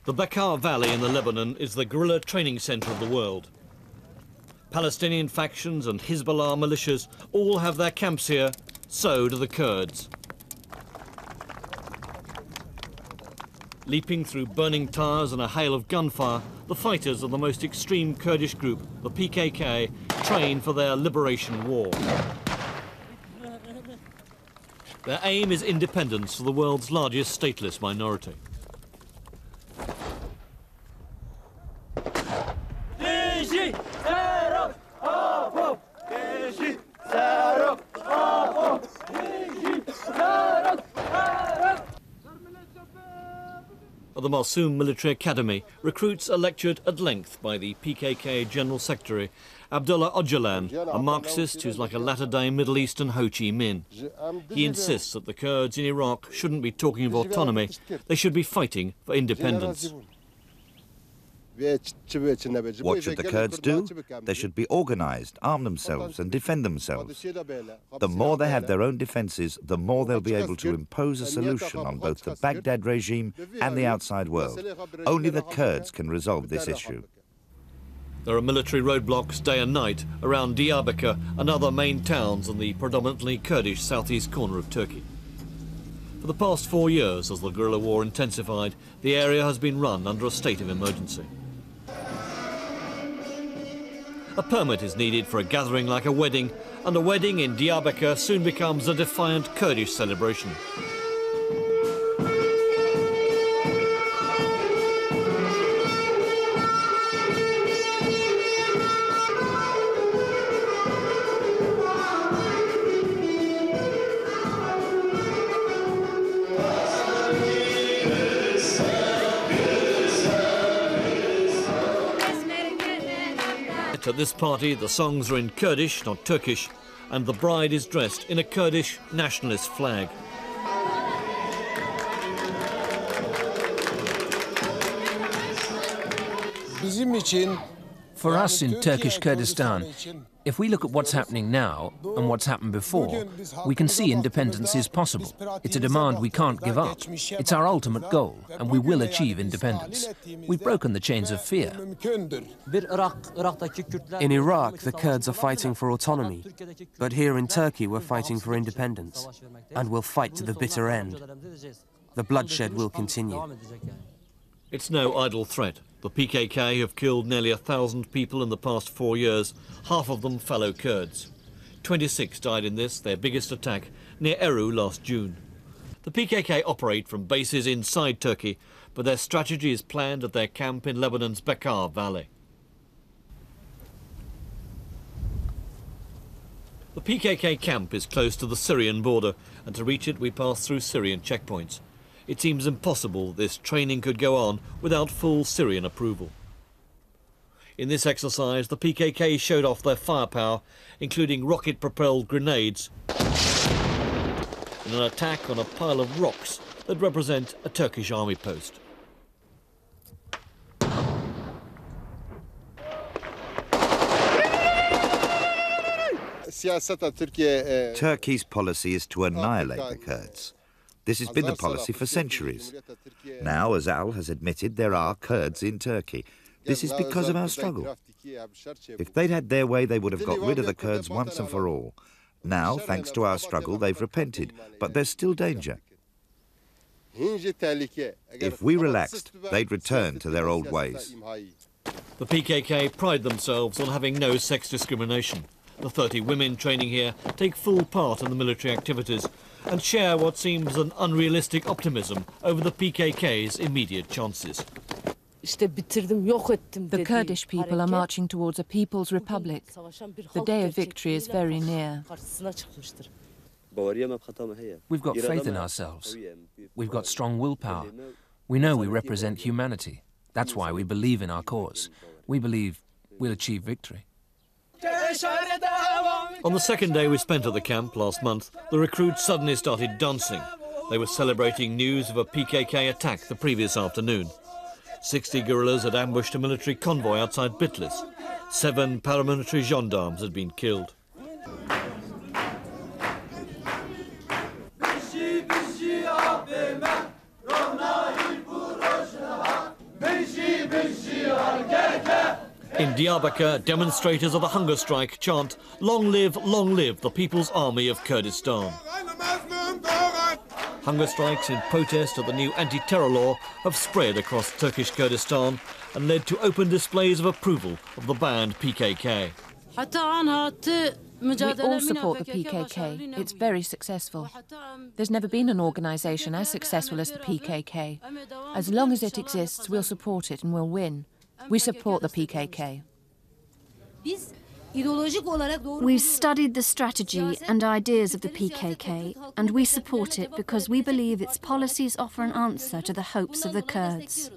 The Bekaa Valley in the Lebanon is the guerrilla training centre of the world. Palestinian factions and Hezbollah militias all have their camps here, so do the Kurds. Leaping through burning tires and a hail of gunfire, the fighters of the most extreme Kurdish group, the PKK, train for their liberation war. Their aim is independence for the world's largest stateless minority. At the Marsoum Military Academy, recruits are lectured at length by the PKK General Secretary, Abdullah Ocalan, a Marxist who's like a latter-day Middle Eastern Ho Chi Minh. He insists that the Kurds in Iraq shouldn't be talking of autonomy, they should be fighting for independence. What should the Kurds do? They should be organised, arm themselves and defend themselves. The more they have their own defences, the more they'll be able to impose a solution on both the Baghdad regime and the outside world. Only the Kurds can resolve this issue. There are military roadblocks day and night around Diyarbakir and other main towns in the predominantly Kurdish southeast corner of Turkey. For the past 4 years, as the guerrilla war intensified, the area has been run under a state of emergency. A permit is needed for a gathering like a wedding, and a wedding in Diyarbakir soon becomes a defiant Kurdish celebration. At this party, the songs are in Kurdish, not Turkish, and the bride is dressed in a Kurdish nationalist flag. For us in Turkish Kurdistan, if we look at what's happening now and what's happened before, we can see independence is possible. It's a demand we can't give up. It's our ultimate goal, and we will achieve independence. We've broken the chains of fear. In Iraq, the Kurds are fighting for autonomy, but here in Turkey, we're fighting for independence, and we'll fight to the bitter end. The bloodshed will continue. It's no idle threat. The PKK have killed nearly 1,000 people in the past 4 years, half of them fellow Kurds. 26 died in this, their biggest attack, near Eru last June. The PKK operate from bases inside Turkey, but their strategy is planned at their camp in Lebanon's Bekaa Valley. The PKK camp is close to the Syrian border, and to reach it we pass through Syrian checkpoints. It seems impossible this training could go on without full Syrian approval. In this exercise, the PKK showed off their firepower, including rocket-propelled grenades, in an attack on a pile of rocks that represent a Turkish army post. Turkey's policy is to annihilate the Kurds. This has been the policy for centuries. Now, as Al has admitted, there are Kurds in Turkey. This is because of our struggle. If they'd had their way, they would have got rid of the Kurds once and for all. Now, thanks to our struggle, they've repented, but there's still danger. If we relaxed, they'd return to their old ways. The PKK pride themselves on having no sex discrimination. The 30 women training here take full part in the military activities and share what seems an unrealistic optimism over the PKK's immediate chances. The Kurdish people are marching towards a people's republic. The day of victory is very near. We've got faith in ourselves. We've got strong willpower. We know we represent humanity. That's why we believe in our cause. We believe we'll achieve victory. On the second day we spent at the camp last month, the recruits suddenly started dancing. They were celebrating news of a PKK attack the previous afternoon. 60 guerrillas had ambushed a military convoy outside Bitlis. 7 paramilitary gendarmes had been killed. In Diyarbakir, demonstrators of the hunger strike chant, long live the People's Army of Kurdistan. Hunger strikes in protest of the new anti-terror law have spread across Turkish Kurdistan and led to open displays of approval of the banned PKK. We all support the PKK. It's very successful. There's never been an organisation as successful as the PKK. As long as it exists, we'll support it and we'll win. We support the PKK. We've studied the strategy and ideas of the PKK, and we support it because we believe its policies offer an answer to the hopes of the Kurds.